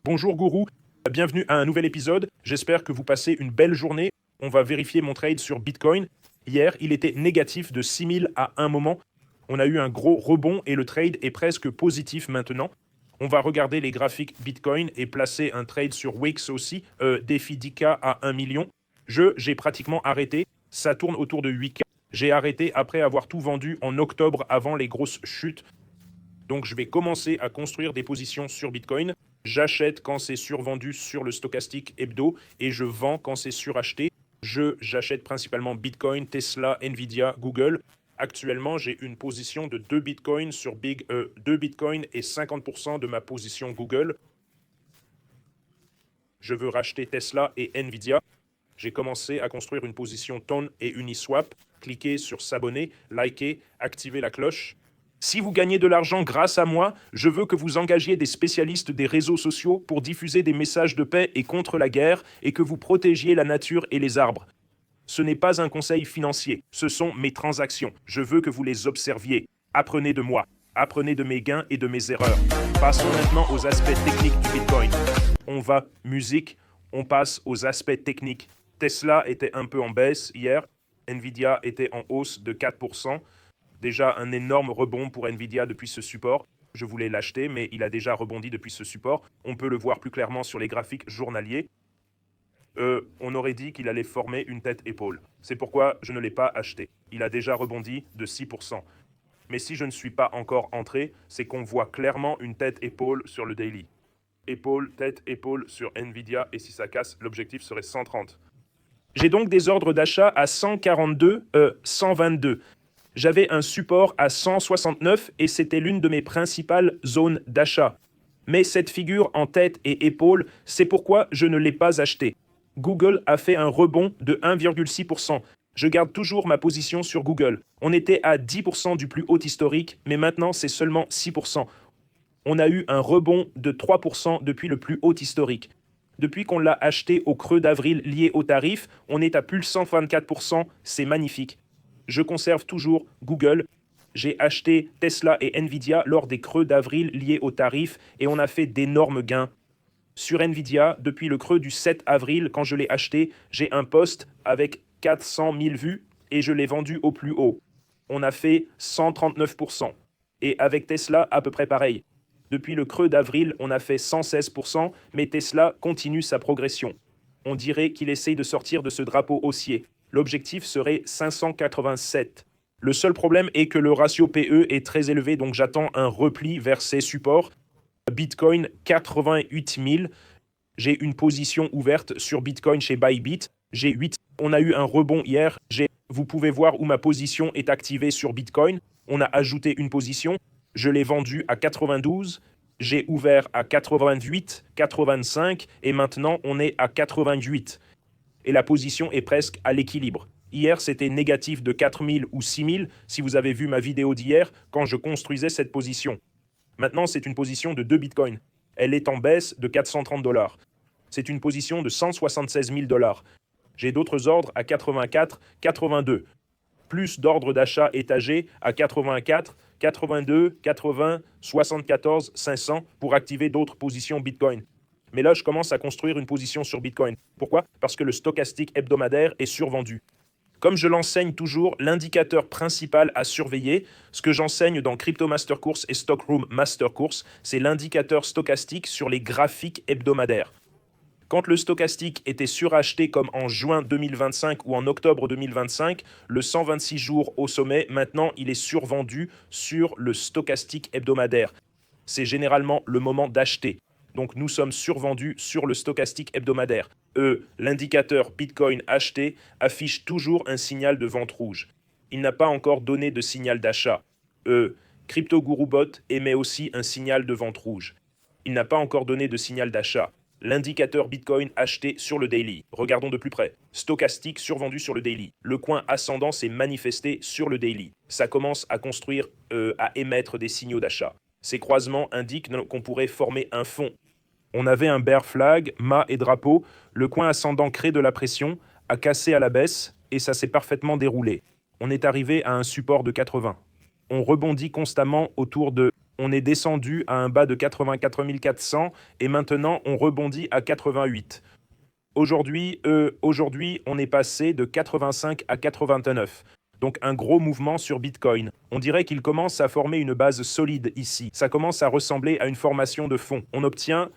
Bonjour Gourou, bienvenue à un nouvel épisode. J'espère que vous passez une belle journée. On va vérifier mon trade sur Bitcoin. Hier, il était négatif de 6000 à un moment. On a eu un gros rebond et le trade est presque positif maintenant. On va regarder les graphiques Bitcoin et placer un trade sur Wix aussi, défi 10K à 1 million. J'ai pratiquement arrêté. Ça tourne autour de 8K. J'ai arrêté après avoir tout vendu en octobre avant les grosses chutes. Donc je vais commencer à construire des positions sur Bitcoin. J'achète quand c'est survendu sur le stochastique hebdo et je vends quand c'est suracheté. J'achète principalement Bitcoin, Tesla, Nvidia, Google. Actuellement, j'ai une position de 2 Bitcoins sur 2 Bitcoins et 50% de ma position Google. Je veux racheter Tesla et Nvidia. J'ai commencé à construire une position TON et Uniswap. Cliquez sur s'abonner, liker, activer la cloche. Si vous gagnez de l'argent grâce à moi, je veux que vous engagiez des spécialistes des réseaux sociaux pour diffuser des messages de paix et contre la guerre et que vous protégiez la nature et les arbres. Ce n'est pas un conseil financier, ce sont mes transactions. Je veux que vous les observiez. Apprenez de moi, apprenez de mes gains et de mes erreurs. Passons maintenant aux aspects techniques du Bitcoin. On va musique, on passe aux aspects techniques. Tesla était un peu en baisse hier, Nvidia était en hausse de 4%. Déjà un énorme rebond pour Nvidia depuis ce support. Je voulais l'acheter, mais il a déjà rebondi depuis ce support. On peut le voir plus clairement sur les graphiques journaliers. On aurait dit qu'il allait former une tête-épaule. C'est pourquoi je ne l'ai pas acheté. Il a déjà rebondi de 6%. Mais si je ne suis pas encore entré, c'est qu'on voit clairement une tête-épaule sur le daily. Épaule, tête, épaule sur Nvidia, et si ça casse, l'objectif serait 130. J'ai donc des ordres d'achat à 142, 122. J'avais un support à 169 et c'était l'une de mes principales zones d'achat. Mais cette figure en tête et épaule, c'est pourquoi je ne l'ai pas acheté. Google a fait un rebond de 1,6%. Je garde toujours ma position sur Google. On était à 10% du plus haut historique, mais maintenant c'est seulement 6%. On a eu un rebond de 3% depuis le plus haut historique. Depuis qu'on l'a acheté au creux d'avril lié au tarif, on est à plus 124%, c'est magnifique. Je conserve toujours Google. J'ai acheté Tesla et Nvidia lors des creux d'avril liés au tarif et on a fait d'énormes gains. Sur Nvidia, depuis le creux du 7 avril, quand je l'ai acheté, j'ai un post avec 400 000 vues et je l'ai vendu au plus haut. On a fait 139%. Et avec Tesla, à peu près pareil. Depuis le creux d'avril, on a fait 116%, mais Tesla continue sa progression. On dirait qu'il essaye de sortir de ce drapeau haussier. L'objectif serait 587. Le seul problème est que le ratio PE est très élevé, donc j'attends un repli vers ces supports. Bitcoin 88 000. J'ai une position ouverte sur Bitcoin chez Bybit. J'ai 8. On a eu un rebond hier. Vous pouvez voir où ma position est activée sur Bitcoin. On a ajouté une position. Je l'ai vendu à 92. J'ai ouvert à 88, 85 et maintenant on est à 88. Et la position est presque à l'équilibre. Hier, c'était négatif de 4000 ou 6000 si vous avez vu ma vidéo d'hier quand je construisais cette position. Maintenant, c'est une position de 2 bitcoins. Elle est en baisse de 430 $. C'est une position de 176 000 $. J'ai d'autres ordres à 84, 82. Plus d'ordres d'achat étagés à 84, 82, 80, 74, 500 pour activer d'autres positions Bitcoin. Mais là, je commence à construire une position sur Bitcoin. Pourquoi? Parce que le stochastique hebdomadaire est survendu. Comme je l'enseigne toujours, l'indicateur principal à surveiller, ce que j'enseigne dans Crypto Master Course et Stockroom Master Course, c'est l'indicateur stochastique sur les graphiques hebdomadaires. Quand le stochastique était suracheté comme en juin 2025 ou en octobre 2025, le 126 jours au sommet, maintenant il est survendu sur le stochastique hebdomadaire. C'est généralement le moment d'acheter. Donc nous sommes survendus sur le stochastique hebdomadaire. L'indicateur Bitcoin acheté affiche toujours un signal de vente rouge. Il n'a pas encore donné de signal d'achat. CryptoGuruBot émet aussi un signal de vente rouge. Il n'a pas encore donné de signal d'achat. L'indicateur Bitcoin acheté sur le daily. Regardons de plus près. Stochastique survendu sur le daily. Le coin ascendant s'est manifesté sur le daily. Ça commence à construire, à émettre des signaux d'achat. Ces croisements indiquent qu'on pourrait former un fond. On avait un bear flag, mât et drapeau. Le coin ascendant crée de la pression, a cassé à la baisse et ça s'est parfaitement déroulé. On est arrivé à un support de 80. On rebondit constamment autour de On est descendu à un bas de 84 400 et maintenant on rebondit à 88. Aujourd'hui, on est passé de 85 à 89. Donc un gros mouvement sur Bitcoin. On dirait qu'il commence à former une base solide ici. Ça commence à ressembler à une formation de fond. On obtient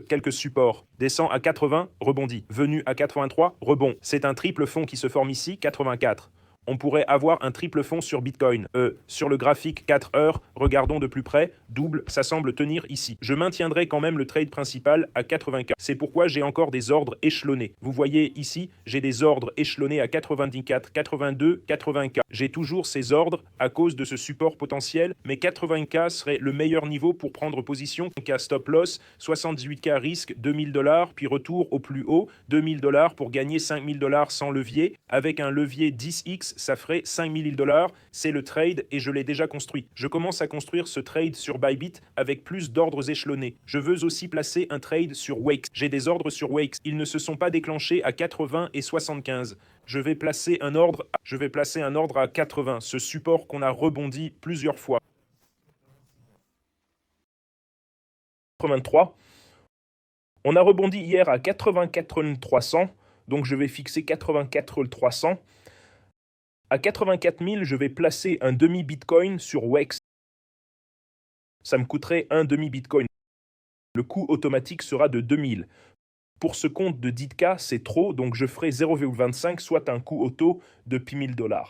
quelques supports. Descend à 80, rebondit. Venu à 83, rebond. C'est un triple fond qui se forme ici, 84. On pourrait avoir un triple fond sur Bitcoin. Sur le graphique 4 heures, regardons de plus près, double, ça semble tenir ici. Je maintiendrai quand même le trade principal à 84. C'est pourquoi j'ai encore des ordres échelonnés. Vous voyez ici, j'ai des ordres échelonnés à 94, 82, 80K. J'ai toujours ces ordres à cause de ce support potentiel, mais 80K serait le meilleur niveau pour prendre position. K stop loss, 78K risque, $2000, puis retour au plus haut, $2000 pour gagner $5000 sans levier. Avec un levier 10x, ça ferait $5000. C'est le trade et je l'ai déjà construit. Je commence à construire ce trade sur Bybit avec plus d'ordres échelonnés. Je veux aussi placer un trade sur Wake. J'ai des ordres sur Wake. Ils ne se sont pas déclenchés à 80 et 75. Je vais placer un ordre à 80, ce support qu'on a rebondi plusieurs fois. 83. On a rebondi hier à 84 300, donc je vais fixer 84 300. À 84 000, je vais placer un demi-bitcoin sur Wex. Ça me coûterait un demi-bitcoin. Le coût automatique sera de 2000. Pour ce compte de 10K, c'est trop, donc je ferai 0,25, soit un coût auto de $1000.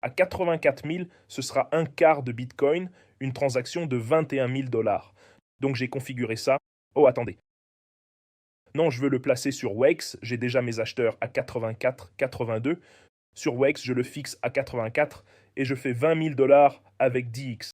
À 84 000, ce sera un quart de bitcoin, une transaction de $21 000. Donc j'ai configuré ça. Oh, attendez. Non, je veux le placer sur Wex. J'ai déjà mes acheteurs à 84, 82. Sur Wex, je le fixe à 84 et je fais $20 000 avec 10x.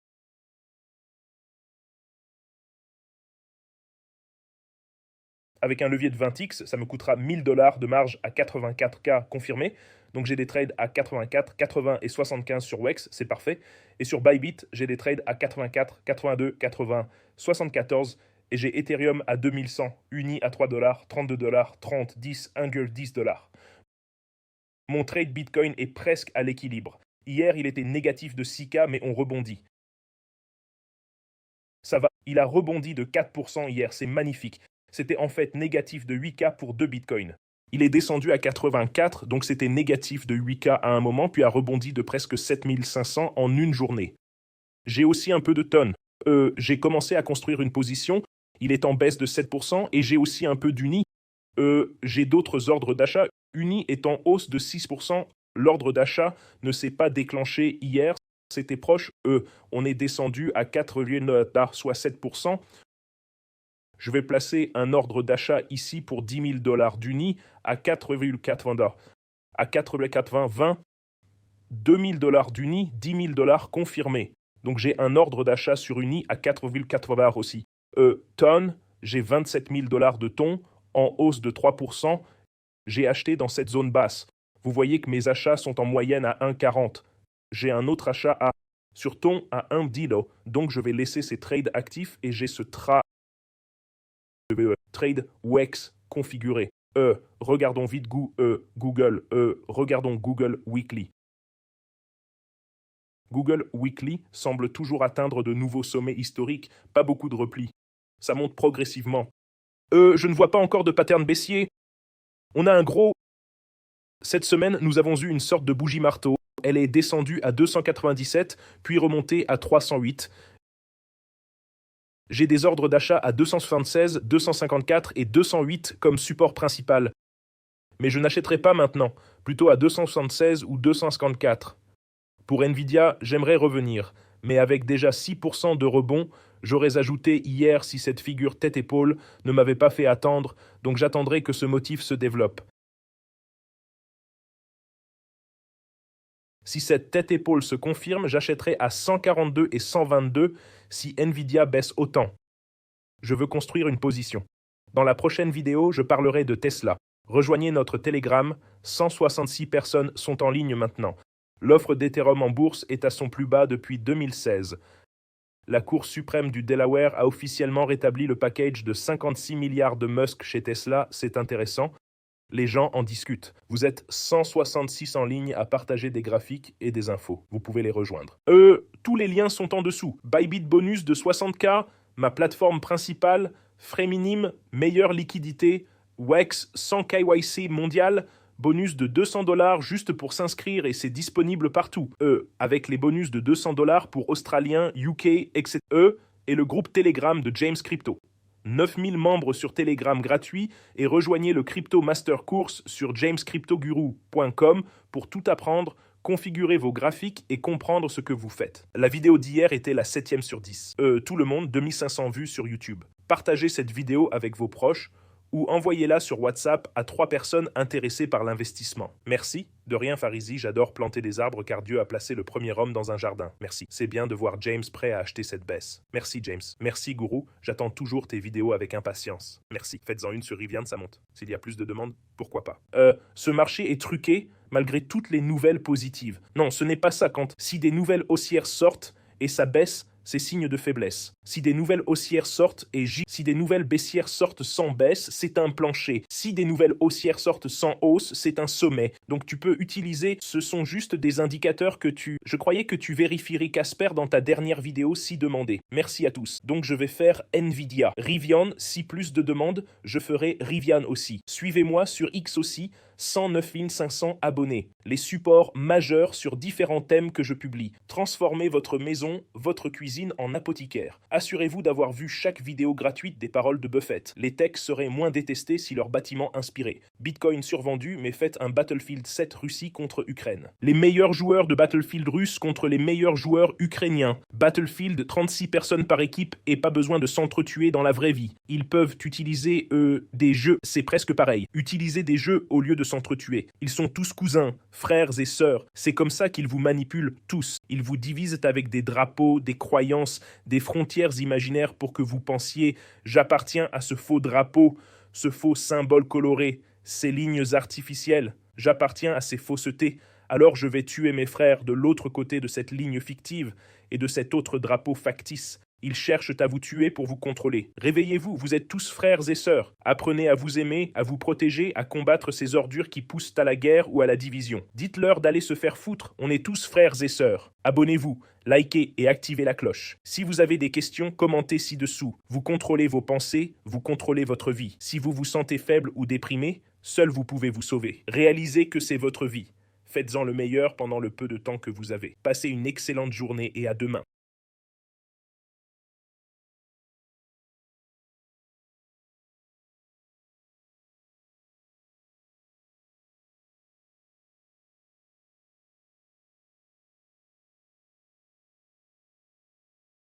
Avec un levier de 20x, ça me coûtera $1000 de marge à 84K confirmé. Donc j'ai des trades à 84, 80 et 75 sur Wex, c'est parfait. Et sur Bybit, j'ai des trades à 84, 82, 80, 74. Et j'ai Ethereum à 2100, Uni à $3, $32, 30, 10, 1,10$. Mon trade Bitcoin est presque à l'équilibre. Hier, il était négatif de 6K, mais on rebondit. Ça va, il a rebondi de 4% hier, c'est magnifique. C'était en fait négatif de 8K pour 2 Bitcoins. Il est descendu à 84, donc c'était négatif de 8K à un moment, puis a rebondi de presque 7500 en une journée. J'ai aussi un peu de tonnes. J'ai commencé à construire une position, il est en baisse de 7%, et j'ai aussi un peu d'Uni. J'ai d'autres ordres d'achat. Uni est en hausse de 6%. L'ordre d'achat ne s'est pas déclenché hier. C'était proche. On est descendu à 4,9, soit 7%. Je vais placer un ordre d'achat ici pour $10 000 d'Uni à 4,420. À 4,420, $2000 d'Uni, $10 000 confirmé. Donc j'ai un ordre d'achat sur Uni à 4,4 aussi. Tonnes, j'ai $27 000 de thon en hausse de 3%. J'ai acheté dans cette zone basse. Vous voyez que mes achats sont en moyenne à 1,40. J'ai un autre achat sur thon à 1 dilo. Donc je vais laisser ces trades actifs et j'ai ce trade Wex configuré. Regardons vite Google. Regardons Google Weekly. Google Weekly semble toujours atteindre de nouveaux sommets historiques, pas beaucoup de replis. Ça monte progressivement. Je ne vois pas encore de pattern baissier. On a un gros... Cette semaine, nous avons eu une sorte de bougie marteau. Elle est descendue à 297, puis remontée à 308. J'ai des ordres d'achat à 276, 254 et 208 comme support principal. Mais je n'achèterai pas maintenant, plutôt à 276 ou 254. Pour Nvidia, j'aimerais revenir, mais avec déjà 6% de rebond, j'aurais ajouté hier si cette figure tête-épaule ne m'avait pas fait attendre, donc j'attendrai que ce motif se développe. Si cette tête-épaule se confirme, j'achèterai à 142 et 122 si Nvidia baisse autant. Je veux construire une position. Dans la prochaine vidéo, je parlerai de Tesla. Rejoignez notre Telegram, 166 personnes sont en ligne maintenant. L'offre d'Ethereum en bourse est à son plus bas depuis 2016. La Cour suprême du Delaware a officiellement rétabli le package de 56 milliards de Musk chez Tesla, c'est intéressant. Les gens en discutent. Vous êtes 166 en ligne à partager des graphiques et des infos. Vous pouvez les rejoindre. Tous les liens sont en dessous. Bybit bonus de 60K, ma plateforme principale, frais minimes, meilleure liquidité, WEX sans KYC mondial, bonus de $200 juste pour s'inscrire et c'est disponible partout. Avec les bonus de $200 pour Australiens, UK, etc. Et le groupe Telegram de James Crypto. 9000 membres sur Telegram gratuit et rejoignez le Crypto Master Course sur jamescryptoguru.com pour tout apprendre, configurer vos graphiques et comprendre ce que vous faites. La vidéo d'hier était la 7e sur 10. Tout le monde, 2500 vues sur YouTube. Partagez cette vidéo avec vos proches ou envoyez-la sur WhatsApp à 3 personnes intéressées par l'investissement. Merci. De rien, Farizi, j'adore planter des arbres car Dieu a placé le premier homme dans un jardin. Merci. C'est bien de voir James prêt à acheter cette baisse. Merci, James. Merci, Gourou. J'attends toujours tes vidéos avec impatience. Merci. Faites-en une sur Rivian, ça monte. S'il y a plus de demandes, pourquoi pas. Ce marché est truqué malgré toutes les nouvelles positives. Non, ce n'est pas ça quand si des nouvelles haussières sortent et ça baisse, c'est signe de faiblesse. Si des nouvelles haussières sortent si des nouvelles baissières sortent sans baisse, c'est un plancher. Si des nouvelles haussières sortent sans hausse, c'est un sommet. Donc tu peux utiliser, ce sont juste des indicateurs Je croyais que tu vérifierais Casper dans ta dernière vidéo si demandé. Merci à tous. Donc je vais faire Nvidia. Rivian, si plus de demandes, je ferai Rivian aussi. Suivez-moi sur X aussi, 109 500 abonnés. Les supports majeurs sur différents thèmes que je publie. Transformez votre maison, votre cuisine en apothicaire. Assurez-vous d'avoir vu chaque vidéo gratuite des paroles de Buffett. Les techs seraient moins détestés si leur bâtiment inspirait. Bitcoin survendu, mais faites un Battlefield 7 Russie contre Ukraine. Les meilleurs joueurs de Battlefield russe contre les meilleurs joueurs ukrainiens. Battlefield, 36 personnes par équipe et pas besoin de s'entretuer dans la vraie vie. Ils peuvent utiliser, des jeux, c'est presque pareil. Utiliser des jeux au lieu de s'entretuer. Ils sont tous cousins, frères et sœurs. C'est comme ça qu'ils vous manipulent tous. Ils vous divisent avec des drapeaux, des croyances, des frontières imaginaires pour que vous pensiez « j'appartiens à ce faux drapeau, ce faux symbole coloré, ces lignes artificielles, j'appartiens à ces faussetés, alors je vais tuer mes frères de l'autre côté de cette ligne fictive et de cet autre drapeau factice. Ils cherchent à vous tuer pour vous contrôler. Réveillez-vous, vous êtes tous frères et sœurs. Apprenez à vous aimer, à vous protéger, à combattre ces ordures qui poussent à la guerre ou à la division. Dites-leur d'aller se faire foutre, on est tous frères et sœurs. Abonnez-vous, likez et activez la cloche. Si vous avez des questions, commentez ci-dessous. Vous contrôlez vos pensées, vous contrôlez votre vie. Si vous vous sentez faible ou déprimé, seul vous pouvez vous sauver. Réalisez que c'est votre vie. Faites-en le meilleur pendant le peu de temps que vous avez. Passez une excellente journée et à demain.